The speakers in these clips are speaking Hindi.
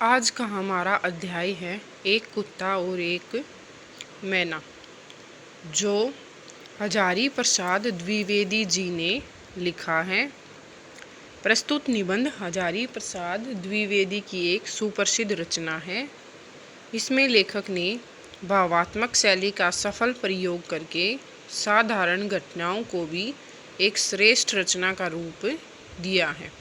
आज का हमारा अध्याय है एक कुत्ता और एक मैना, जो हजारी प्रसाद द्विवेदी जी ने लिखा है। प्रस्तुत निबंध हजारी प्रसाद द्विवेदी की एक सुप्रसिद्ध रचना है। इसमें लेखक ने भावात्मक शैली का सफल प्रयोग करके साधारण घटनाओं को भी एक श्रेष्ठ रचना का रूप दिया है।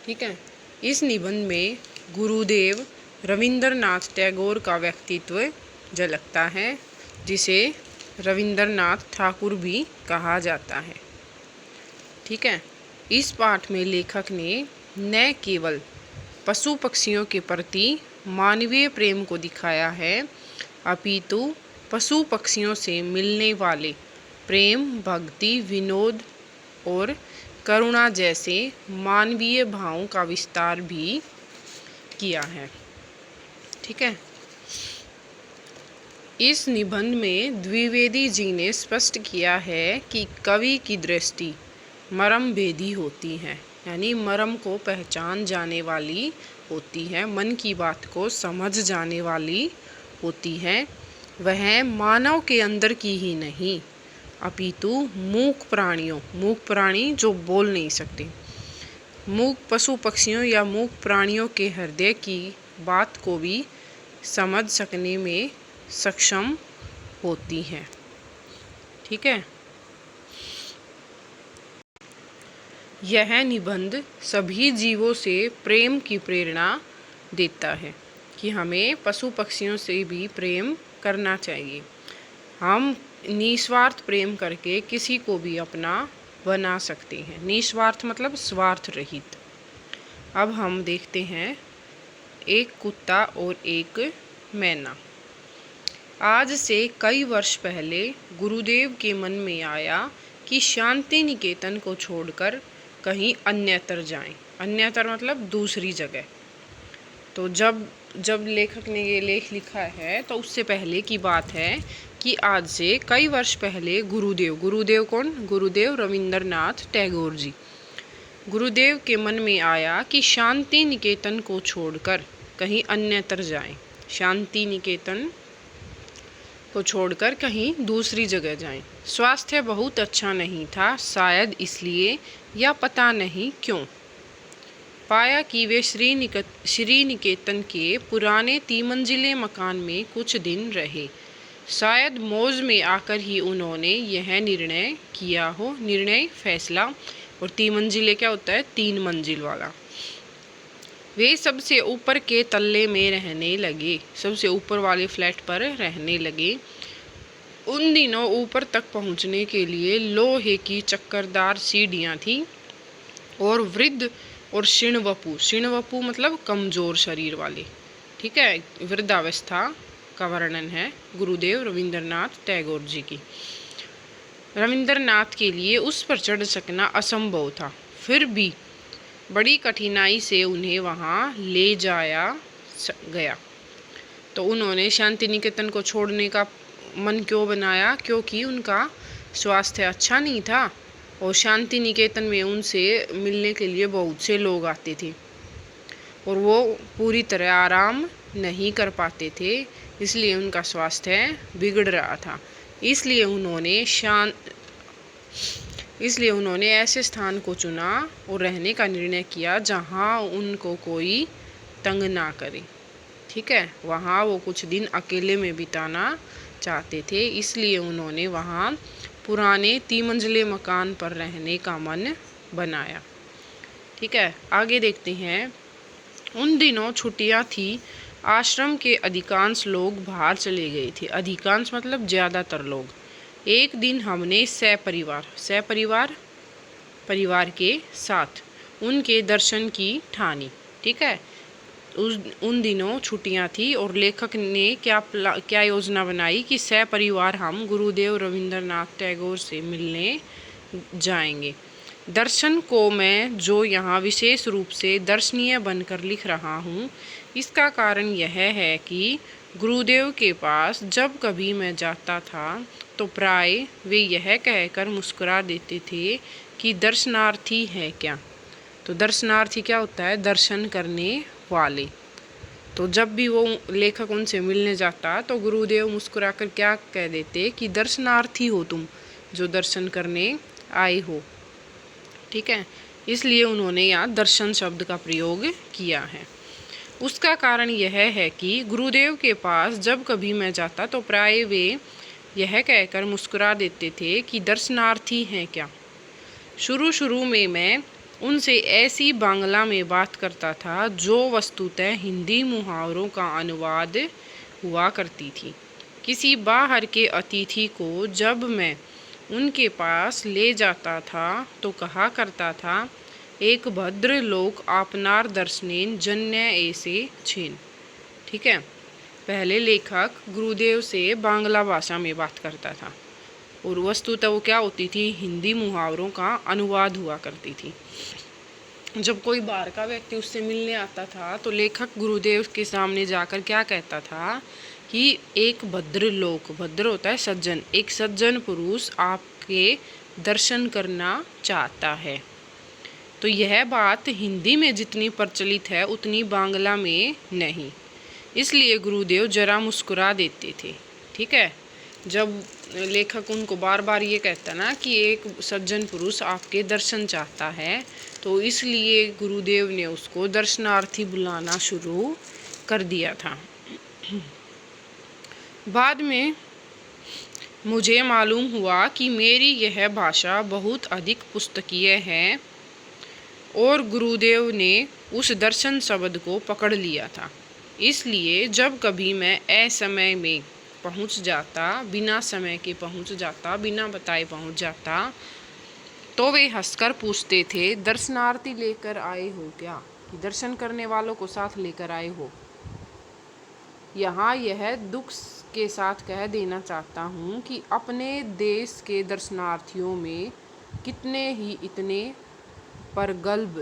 ठीक है। इस निबंध में गुरुदेव रविंद्रनाथ टैगोर का व्यक्तित्व झलकता है, जिसे रविंद्रनाथ ठाकुर भी कहा जाता है। ठीक है। इस पाठ में लेखक ने न केवल पशु पक्षियों के प्रति मानवीय प्रेम को दिखाया है, अपितु पशु पक्षियों से मिलने वाले प्रेम, भक्ति, विनोद और करुणा जैसे मानवीय भावों का विस्तार भी किया है। ठीक है। इस निबंध में द्विवेदी जी ने स्पष्ट किया है कि कवि की दृष्टि मर्म भेदी होती है, यानी मर्म को पहचान जाने वाली होती है, मन की बात को समझ जाने वाली होती है। वह मानव के अंदर की ही नहीं, अपितु मूक प्राणी जो बोल नहीं सकते, मूक पशु पक्षियों या मूक प्राणियों के हृदय की बात को भी समझ सकने में सक्षम होती है। ठीक है। यह निबंध सभी जीवों से प्रेम की प्रेरणा देता है कि हमें पशु पक्षियों से भी प्रेम करना चाहिए। हम निस्वार्थ प्रेम करके किसी को भी अपना बना सकते हैं। निस्वार्थ मतलब स्वार्थ रहित। अब हम देखते हैं एक कुत्ता और एक मैना। आज से कई वर्ष पहले गुरुदेव के मन में आया कि शांति निकेतन को छोड़कर कहीं अन्यत्र जाएं। अन्यत्र मतलब दूसरी जगह। तो जब लेखक ने ये लेख लिखा है तो उससे पहले की बात है कि आज से कई वर्ष पहले गुरुदेव कौन? गुरुदेव रविंद्रनाथ टैगोर जी। गुरुदेव के मन में आया कि शांति निकेतन को छोड़कर कहीं अन्यत्र जाएं। शांति निकेतन को छोड़कर कहीं दूसरी जगह जाएं। स्वास्थ्य बहुत अच्छा नहीं था, शायद इसलिए या पता नहीं क्यों। पाया कि वे श्री निकेतन के पुराने 3 मंजिले मकान में कुछ दिन रहे। शायद मौज में आकर ही उन्होंने यह निर्णय किया हो, फैसला। और 3 मंजिले क्या होता है? 3 मंजिल वाला। वे सबसे ऊपर के तल्ले में रहने लगे, सबसे ऊपर वाले फ्लैट पर रहने लगे। उन दिनों ऊपर तक पहुंचने के लिए लोहे की चक्करदार सीढ़ियां थी और वृद्ध और क्षीणवपु मतलब कमजोर शरीर वाले। ठीक है। वृद्धावस्था का वर्णन है गुरुदेव रविंद्रनाथ टैगोर जी की। रविंद्रनाथ के लिए उस पर चढ़ सकना असंभव था, फिर भी बड़ी कठिनाई से उन्हें वहां ले जाया गया। तो उन्होंने शांति निकेतन को छोड़ने का मन क्यों बनाया? क्योंकि उनका स्वास्थ्य अच्छा नहीं था और शांति निकेतन में उनसे मिलने के लिए बहुत से लोग आते थे और वो पूरी तरह आराम नहीं कर पाते थे, इसलिए उनका स्वास्थ्य बिगड़ रहा था। इसलिए उन्होंने ऐसे स्थान को चुना और रहने का निर्णय किया जहां उनको कोई तंग ना करे। ठीक है। वहां वो कुछ दिन अकेले में बिताना चाहते थे, इसलिए उन्होंने वहां पुराने 3 मंजिले मकान पर रहने का मन बनाया। ठीक है। आगे देखते हैं। उन दिनों छुट्टियां थी। आश्रम के अधिकांश लोग बाहर चले गए थे। अधिकांश मतलब ज़्यादातर लोग। एक दिन हमने परिवार के साथ उनके दर्शन की ठानी। ठीक है। उन दिनों छुट्टियां थी और लेखक ने क्या योजना बनाई कि सपरिवार हम गुरुदेव रविंद्रनाथ टैगोर से मिलने जाएंगे। दर्शन को मैं जो यहाँ विशेष रूप से दर्शनीय बनकर लिख रहा हूँ, इसका कारण यह है कि गुरुदेव के पास जब कभी मैं जाता था तो प्राय वे यह कहकर मुस्कुरा देते थे कि दर्शनार्थी है क्या। तो दर्शनार्थी क्या होता है? दर्शन करने वाले। तो जब भी वो लेखक उनसे मिलने जाता तो गुरुदेव मुस्कुराकर क्या कह देते कि दर्शनार्थी हो तुम, जो दर्शन करने आए हो। ठीक है, इसलिए उन्होंने यहाँ दर्शन शब्द का प्रयोग किया है। उसका कारण यह है कि गुरुदेव के पास जब कभी मैं जाता तो प्राय वे यह कहकर मुस्कुरा देते थे कि दर्शनार्थी हैं क्या। शुरू शुरू में मैं उनसे ऐसी बांग्ला में बात करता था जो वस्तुतः हिंदी मुहावरों का अनुवाद हुआ करती थी। किसी बाहर के अतिथि को जब मैं उनके पास ले जाता था तो कहा करता था, एक भद्र लोक आपनार दर्शनेन जन्य ऐसे छेन। ठीक है, पहले लेखक गुरुदेव से बांग्ला भाषा में बात करता था और वस्तुतः वो क्या होती थी, हिंदी मुहावरों का अनुवाद हुआ करती थी। जब कोई बाहर का व्यक्ति उससे मिलने आता था तो लेखक गुरुदेव के सामने जाकर क्या कहता था कि एक भद्र लोक, भद्र होता है सज्जन, एक सज्जन पुरुष आपके दर्शन करना चाहता है। तो यह बात हिंदी में जितनी प्रचलित है उतनी बांग्ला में नहीं, इसलिए गुरुदेव जरा मुस्कुरा देते थे। ठीक है, जब लेखक उनको बार बार ये कहता ना कि एक सज्जन पुरुष आपके दर्शन चाहता है, तो इसलिए गुरुदेव ने उसको दर्शनार्थी बुलाना शुरू कर दिया था। बाद में मुझे मालूम हुआ कि मेरी यह भाषा बहुत अधिक पुस्तकीय है और गुरुदेव ने उस दर्शन शब्द को पकड़ लिया था। इसलिए जब कभी मैं असमय में पहुंच जाता, बिना समय के पहुंच जाता, बिना बताए पहुंच जाता, तो वे हंसकर पूछते थे, दर्शनार्थी लेकर आए हो क्या, कि दर्शन करने वालों को साथ लेकर आए हो। यहाँ यह दुख के साथ कह देना चाहता हूँ कि अपने देश के दर्शनार्थियों में कितने ही इतने प्रगल्भ,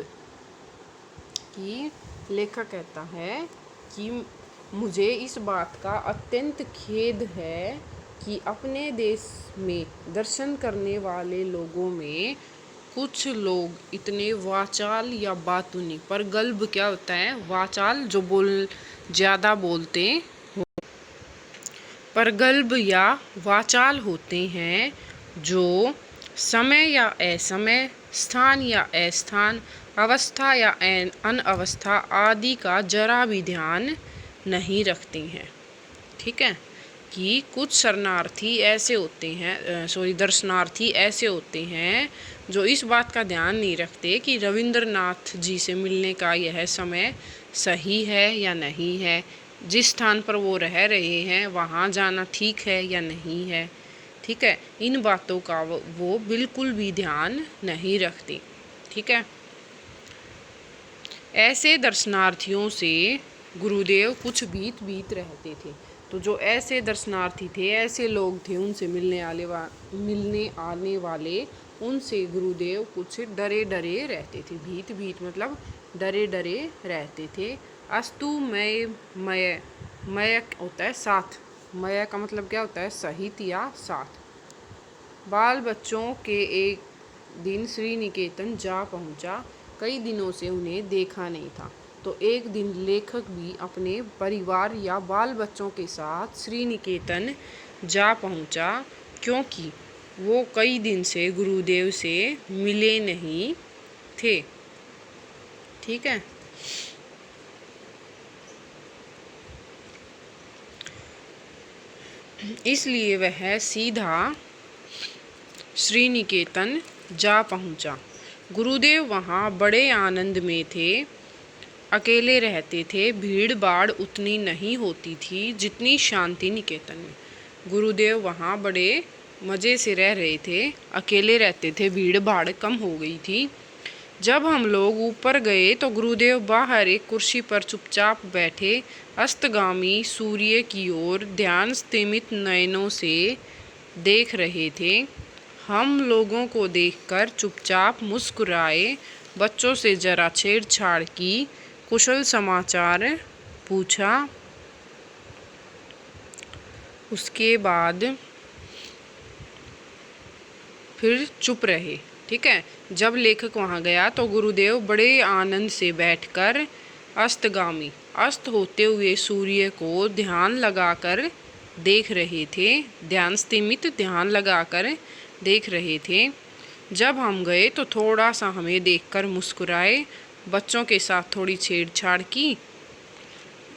कि लेखक कहता है कि मुझे इस बात का अत्यंत खेद है कि अपने देश में दर्शन करने वाले लोगों में कुछ लोग इतने वाचाल या बातूनी, प्रगल्भ क्या होता है, वाचाल जो ज़्यादा बोलते हो, प्रगल्भ या वाचाल होते हैं, जो समय या असमय, स्थान या अस्थान, अवस्था या अनवस्था आदि का जरा भी ध्यान नहीं रखते हैं। ठीक है, कि कुछ शरणार्थी ऐसे होते हैं, दर्शनार्थी ऐसे होते हैं जो इस बात का ध्यान नहीं रखते कि रविंद्रनाथ जी से मिलने का यह समय सही है या नहीं है, जिस स्थान पर वो रह रहे हैं वहाँ जाना ठीक है या नहीं है। ठीक है, इन बातों का वो बिल्कुल भी ध्यान नहीं रखते। ठीक है, ऐसे दर्शनार्थियों से गुरुदेव कुछ बीत रहते थे। तो जो ऐसे दर्शनार्थी थे, ऐसे लोग थे, उनसे मिलने आने वाले, उनसे गुरुदेव कुछ डरे रहते थे। भीत मतलब डरे रहते थे। अस्तु मय होता है साथ, मय का मतलब क्या होता है, सहित या साथ। बाल बच्चों के एक दिन श्री निकेतन जा पहुंचा, कई दिनों से उन्हें देखा नहीं था। तो एक दिन लेखक भी अपने परिवार या बाल बच्चों के साथ श्री निकेतन जा पहुंचा, क्योंकि वो कई दिन से गुरुदेव से मिले नहीं थे। ठीक है, इसलिए वह सीधा श्री निकेतन जा पहुंचा। गुरुदेव वहाँ बड़े आनंद में थे, अकेले रहते थे, भीड़ भाड़ उतनी नहीं होती थी जितनी शांति निकेतन में। गुरुदेव वहाँ बड़े मज़े से रह रहे थे, अकेले रहते थे, भीड़ भाड़ कम हो गई थी। जब हम लोग ऊपर गए तो गुरुदेव बाहर एक कुर्सी पर चुपचाप बैठे अस्तगामी सूर्य की ओर ध्यान स्थिमित नयनों से देख रहे थे। हम लोगों को देखकर चुपचाप मुस्कुराए, बच्चों से जरा छेड़छाड़ की, कुशल समाचार पूछा। उसके बाद फिर चुप रहे। ठीक है, जब लेखक वहाँ गया तो गुरुदेव बड़े आनंद से बैठकर अस्तगामी, अस्त होते हुए सूर्य को ध्यान लगाकर देख रहे थे, ध्यान स्थिमित ध्यान लगाकर देख रहे थे। जब हम गए तो थोड़ा सा हमें देखकर मुस्कुराए, बच्चों के साथ थोड़ी छेड़छाड़ की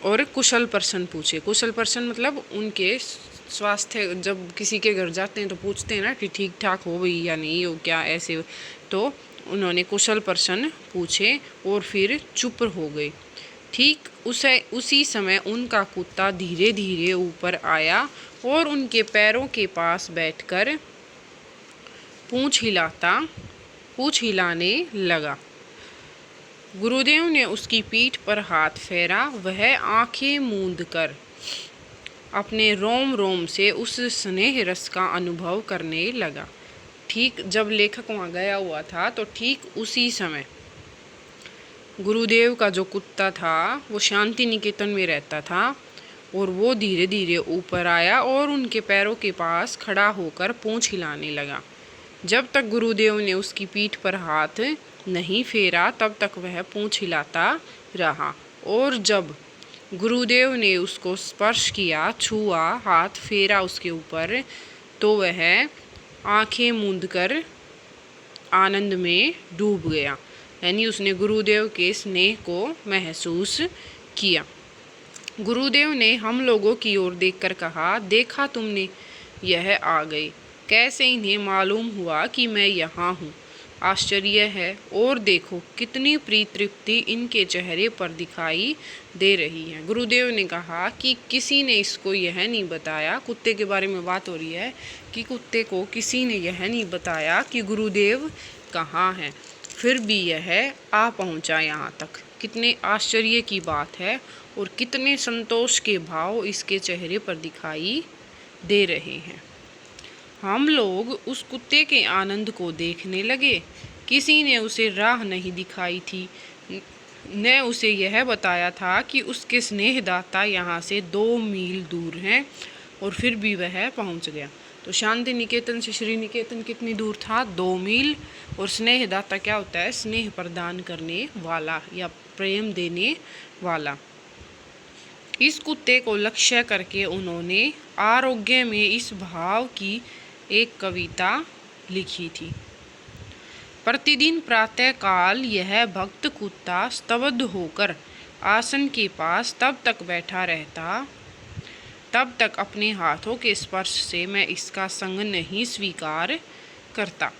और कुशल प्रश्न पूछे। कुशल प्रश्न मतलब उनके स्वास्थ्य, जब किसी के घर जाते हैं तो पूछते हैं ना कि ठीक ठाक हो गई या नहीं हो क्या, ऐसे। तो उन्होंने कुशल प्रश्न पूछे और फिर चुप हो गए। ठीक उसी समय उनका कुत्ता धीरे धीरे ऊपर आया और उनके पैरों के पास बैठकर पूँछ हिलाने लगा। गुरुदेव ने उसकी पीठ पर हाथ फेरा। वह आंखें मूंद कर अपने रोम रोम से उस स्नेह रस का अनुभव करने लगा। ठीक जब लेखक वहाँ गया हुआ था तो ठीक उसी समय गुरुदेव का जो कुत्ता था वो शांति निकेतन में रहता था और वो धीरे धीरे ऊपर आया और उनके पैरों के पास खड़ा होकर पूँछ हिलाने लगा। जब तक गुरुदेव ने उसकी पीठ पर हाथ नहीं फेरा तब तक वह पूँछ हिलाता रहा, और जब गुरुदेव ने उसको स्पर्श किया, छुआ, हाथ फेरा उसके ऊपर, तो वह आंखें मूंदकर आनंद में डूब गया। यानी उसने गुरुदेव के स्नेह को महसूस किया। गुरुदेव ने हम लोगों की ओर देखकर कहा, देखा तुमने, यह आ गए। कैसे इन्हें मालूम हुआ कि मैं यहाँ हूँ? आश्चर्य है। और देखो कितनी तृप्ति इनके चेहरे पर दिखाई दे रही है। गुरुदेव ने कहा कि किसी ने इसको यह नहीं बताया, कुत्ते के बारे में बात हो रही है कि कुत्ते को किसी ने यह नहीं बताया कि गुरुदेव कहाँ हैं, फिर भी यह आ पहुँचा यहाँ तक। कितने आश्चर्य की बात है और कितने संतोष के भाव इसके चेहरे पर दिखाई दे रहे हैं। हम लोग उस कुत्ते के आनंद को देखने लगे। किसी ने उसे राह नहीं दिखाई थी, न उसे यह बताया था कि उसके स्नेहदाता यहाँ से 2 मील दूर हैं, और फिर भी वह पहुँच गया। तो शांति निकेतन से श्री निकेतन कितनी दूर था? 2 मील। और स्नेहदाता क्या होता है? स्नेह प्रदान करने वाला या प्रेम देने वाला। इस कुत्ते को लक्ष्य करके उन्होंने आरोग्य में इस भाव की एक कविता लिखी थी। प्रतिदिन प्रातःकाल यह भक्त कुत्ता स्तब्ध होकर आसन के पास तब तक बैठा रहता, तब तक अपने हाथों के स्पर्श से मैं इसका संग नहीं स्वीकार करता।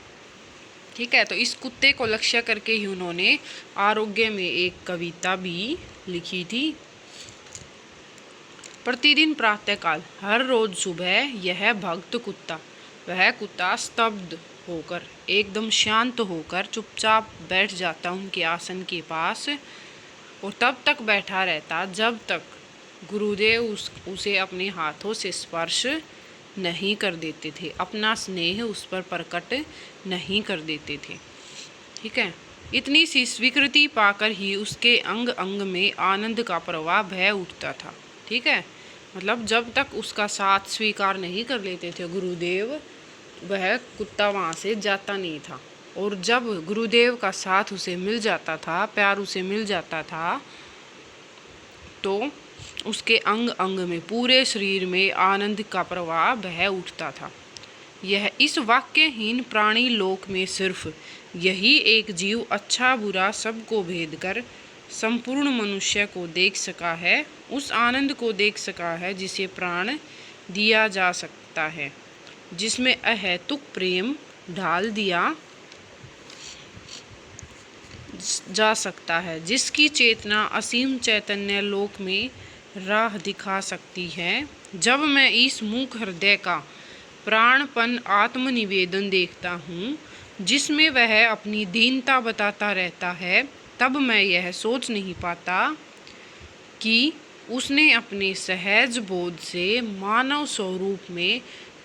ठीक है, तो इस कुत्ते को लक्ष्य करके ही उन्होंने आरोग्य में एक कविता भी लिखी थी। प्रतिदिन प्रातःकाल, हर रोज सुबह यह भक्त कुत्ता, वह कुत्ता स्तब्ध होकर, एकदम शांत होकर चुपचाप बैठ जाता उनके आसन के पास, और तब तक बैठा रहता जब तक गुरुदेव उसे अपने हाथों से स्पर्श नहीं कर देते थे, अपना स्नेह उस पर प्रकट नहीं कर देते थे। ठीक है, इतनी सी स्वीकृति पाकर ही उसके अंग अंग में आनंद का प्रवाह बह उठता था। ठीक है, मतलब जब तक उसका साथ स्वीकार नहीं कर लेते थे गुरुदेव, वह कुत्ता वहाँ से जाता नहीं था। और जब गुरुदेव का साथ उसे मिल जाता था, प्यार उसे मिल जाता था, तो उसके अंग अंग में, पूरे शरीर में आनंद का प्रवाह बह उठता था। यह इस वाक्यहीन प्राणी लोक में सिर्फ यही एक जीव अच्छा बुरा सबको भेद कर संपूर्ण मनुष्य को देख सका है, उस आनंद को देख सका है जिसे प्राण दिया जा सकता है, जिसमें अहेतुक प्रेम ढाल दिया जा सकता है, जिसकी चेतना असीम चैतन्य लोक में राह दिखा सकती है। जब मैं इस मूक हृदय का प्राणपन आत्मनिवेदन देखता हूँ, जिसमें वह अपनी दीनता बताता रहता है, तब मैं यह सोच नहीं पाता कि उसने अपने सहज बोध से मानव स्वरूप में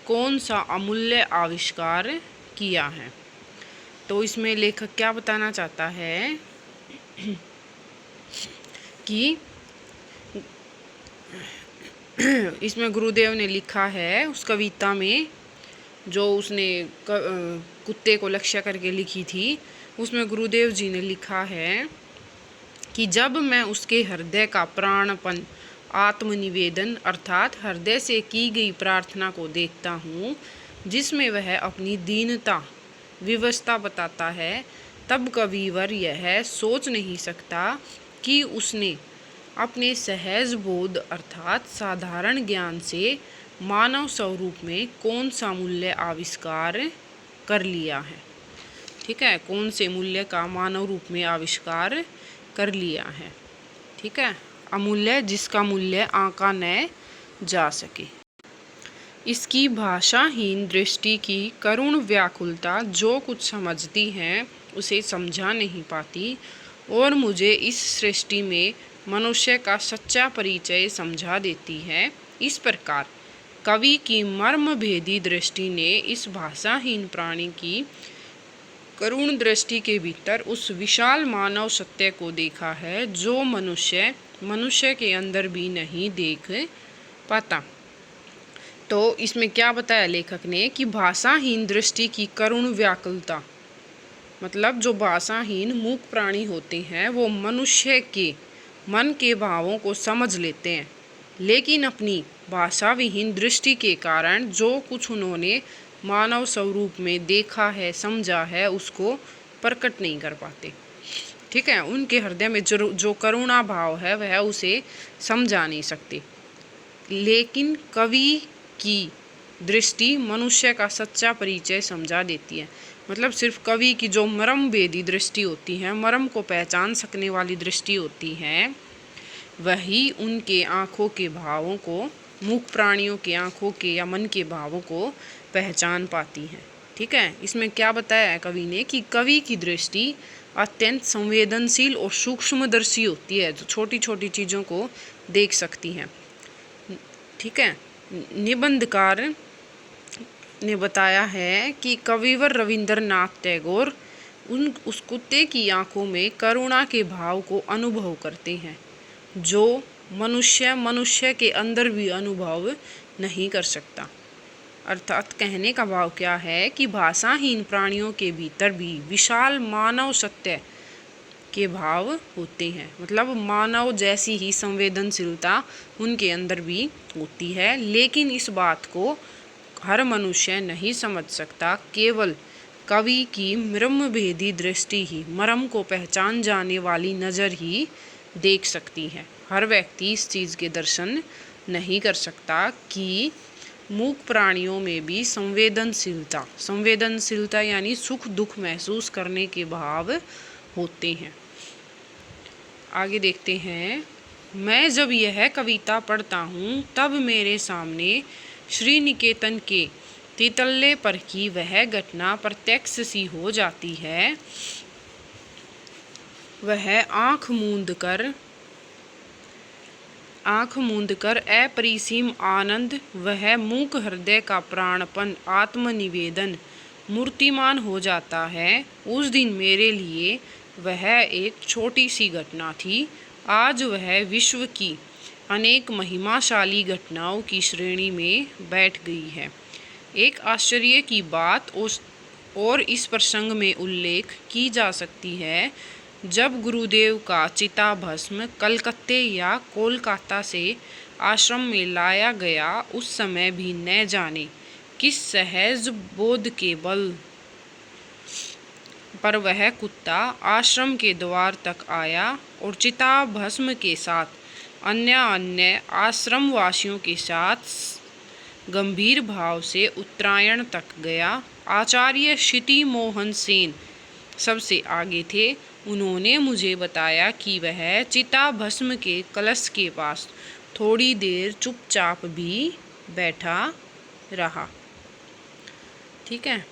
कौन सा अमूल्य आविष्कार किया है। तो इसमें लेखक क्या बताना चाहता है कि इसमें गुरुदेव ने लिखा है उस कविता में, जो उसने कुत्ते को लक्ष्य करके लिखी थी, उसमें गुरुदेव जी ने लिखा है कि जब मैं उसके हृदय का प्राणपन आत्मनिवेदन अर्थात हृदय से की गई प्रार्थना को देखता हूँ, जिसमें वह अपनी दीनता विवशता बताता है, तब कविवर यह सोच नहीं सकता कि उसने अपने सहज बोध अर्थात साधारण ज्ञान से मानव स्वरूप में कौन सा मूल्य आविष्कार कर लिया है। ठीक है, कौन से मूल्य का मानव रूप में आविष्कार कर लिया है। ठीक है, अमूल्य जिसका मूल्य आंका न जा सके। इसकी भाषाहीन दृष्टि की करुण व्याकुलता जो कुछ समझती है उसे समझा नहीं पाती और मुझे इस सृष्टि में मनुष्य का सच्चा परिचय समझा देती है। इस प्रकार कवि की मर्म भेदी दृष्टि ने इस भाषाहीन प्राणी की करुण दृष्टि के भीतर उस विशाल मानव सत्य को देखा है जो मनुष्य के अंदर भी नहीं देख पाता। तो इसमें क्या बताया लेखक ने कि भाषाहीन दृष्टि की करुण व्याकुलता, मतलब जो भाषाहीन मूक प्राणी होते हैं वो मनुष्य के मन के भावों को समझ लेते हैं, लेकिन अपनी भाषा विहीन दृष्टि के कारण जो कुछ उन्होंने मानव स्वरूप में देखा है समझा है उसको प्रकट नहीं कर पाते। ठीक है, उनके हृदय में जो करुणा भाव है वह उसे समझा नहीं सकते। लेकिन कवि की दृष्टि मनुष्य का सच्चा परिचय समझा देती है। मतलब सिर्फ कवि की जो मर्म भेदी दृष्टि होती है, मर्म को पहचान सकने वाली दृष्टि होती है, वही उनके आँखों के भावों को, मूक प्राणियों के आँखों के या मन के भावों को पहचान पाती है। ठीक है, इसमें क्या बताया है कवि ने कि कवि की दृष्टि अत्यंत संवेदनशील और सूक्ष्मदर्शी होती है, जो छोटी छोटी चीज़ों को देख सकती है। ठीक है, निबंधकार ने बताया है कि कविवर रविंद्रनाथ टैगोर उस कुत्ते की आंखों में करुणा के भाव को अनुभव करते हैं जो मनुष्य के अंदर भी अनुभव नहीं कर सकता। अर्थात कहने का भाव क्या है कि भाषाहीन प्राणियों के भीतर भी विशाल मानव सत्य के भाव होते हैं। मतलब मानव जैसी ही संवेदनशीलता उनके अंदर भी होती है, लेकिन इस बात को हर मनुष्य नहीं समझ सकता। केवल कवि की मर्म भेदी दृष्टि ही, मर्म को पहचान जाने वाली नज़र ही देख सकती है। हर व्यक्ति इस चीज़ के दर्शन नहीं कर सकता कि मूक प्राणियों में भी संवेदनशीलता यानी सुख दुख महसूस करने के भाव होते हैं। आगे देखते हैं। मैं जब यह कविता पढ़ता हूँ तब मेरे सामने श्री निकेतन के तितल्ले पर की वह घटना प्रत्यक्ष सी हो जाती है। वह आँख मूंद कर अपरिसीम आनंद, वह मूक हृदय का प्राणपन आत्मनिवेदन मूर्तिमान हो जाता है। उस दिन मेरे लिए वह एक छोटी सी घटना थी, आज वह विश्व की अनेक महिमाशाली घटनाओं की श्रेणी में बैठ गई है। एक आश्चर्य की बात और इस प्रसंग में उल्लेख की जा सकती है, जब गुरुदेव का चिताभस्म कलकत्ते या कोलकाता से आश्रम में लाया गया, उस समय भी न जाने किस सहज बोध के बल पर वह कुत्ता आश्रम के द्वार तक आया और चिताभस्म के साथ अन्य आश्रम वासियों के साथ गंभीर भाव से उत्तरायण तक गया। आचार्य क्षिति मोहन सेन सबसे आगे थे। उन्होंने मुझे बताया कि वह चिताभस्म के कलश के पास थोड़ी देर चुपचाप भी बैठा रहा। ठीक है,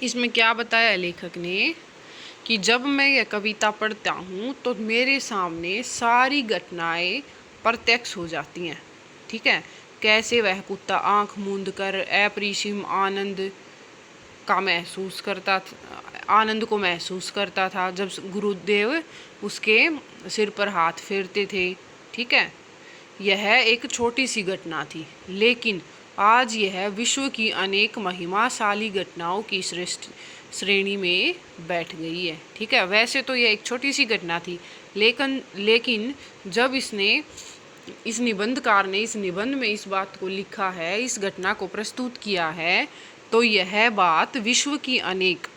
इसमें क्या बताया लेखक ने कि जब मैं यह कविता पढ़ता हूँ तो मेरे सामने सारी घटनाएं प्रत्यक्ष हो जाती हैं। ठीक है, कैसे वह कुत्ता आँख मूंद कर अपरिसीम आनंद को महसूस करता था जब गुरुदेव उसके सिर पर हाथ फेरते थे। ठीक है, यह एक छोटी सी घटना थी, लेकिन आज यह विश्व की अनेक महिमाशाली घटनाओं की श्रेणी में बैठ गई है। ठीक है, वैसे तो यह एक छोटी सी घटना थी, लेकिन जब इस निबंधकार ने इस निबंध में इस बात को लिखा है, इस घटना को प्रस्तुत किया है, तो यह बात विश्व की अनेक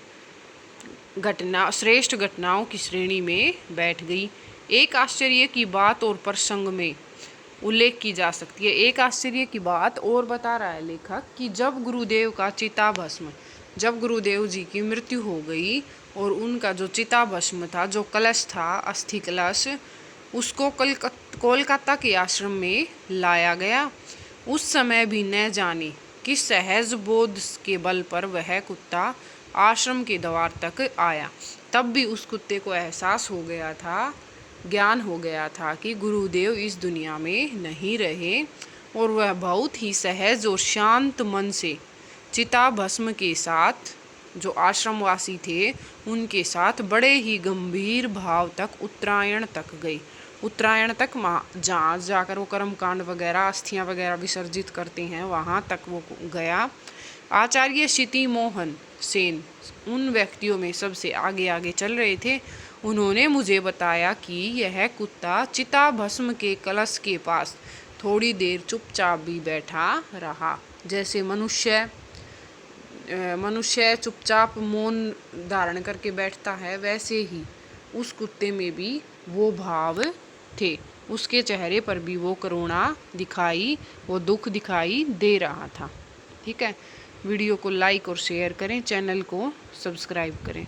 श्रेष्ठ घटनाओं की श्रेणी में बैठ गई। एक आश्चर्य की बात और प्रसंग में उल्लेख की जा सकती है। एक आश्चर्य की बात और बता रहा है लेखक कि जब गुरुदेव जी की मृत्यु हो गई और उनका जो चिताभस्म था, जो कलश था, अस्थि कलश, उसको कोलकाता के आश्रम में लाया गया। उस समय भी न जाने किस सहज बोध के बल पर वह कुत्ता आश्रम के द्वार तक आया। तब भी उस कुत्ते को एहसास हो गया था, ज्ञान हो गया था कि गुरुदेव इस दुनिया में नहीं रहे, और वह बहुत ही सहज और शांत मन से चिताभस्म के साथ, जो आश्रमवासी थे उनके साथ बड़े ही गंभीर भाव तक उत्तरायण तक गई। उत्तरायण तक जहाँ जाकर वो कर्मकांड वगैरह, अस्थियाँ वगैरह विसर्जित करते हैं, वहाँ तक वो गया। आचार्य क्षिति मोहन सेन उन व्यक्तियों में सबसे आगे आगे चल रहे थे। उन्होंने मुझे बताया कि यह कुत्ता चिताभस्म के कलश के पास थोड़ी देर चुपचाप भी बैठा रहा। जैसे मनुष्य चुपचाप मौन धारण करके बैठता है, वैसे ही उस कुत्ते में भी वो भाव थे। उसके चेहरे पर भी वो करुणा दिखाई, वो दुख दिखाई दे रहा था। ठीक है, वीडियो को लाइक और शेयर करें, चैनल को सब्सक्राइब करें।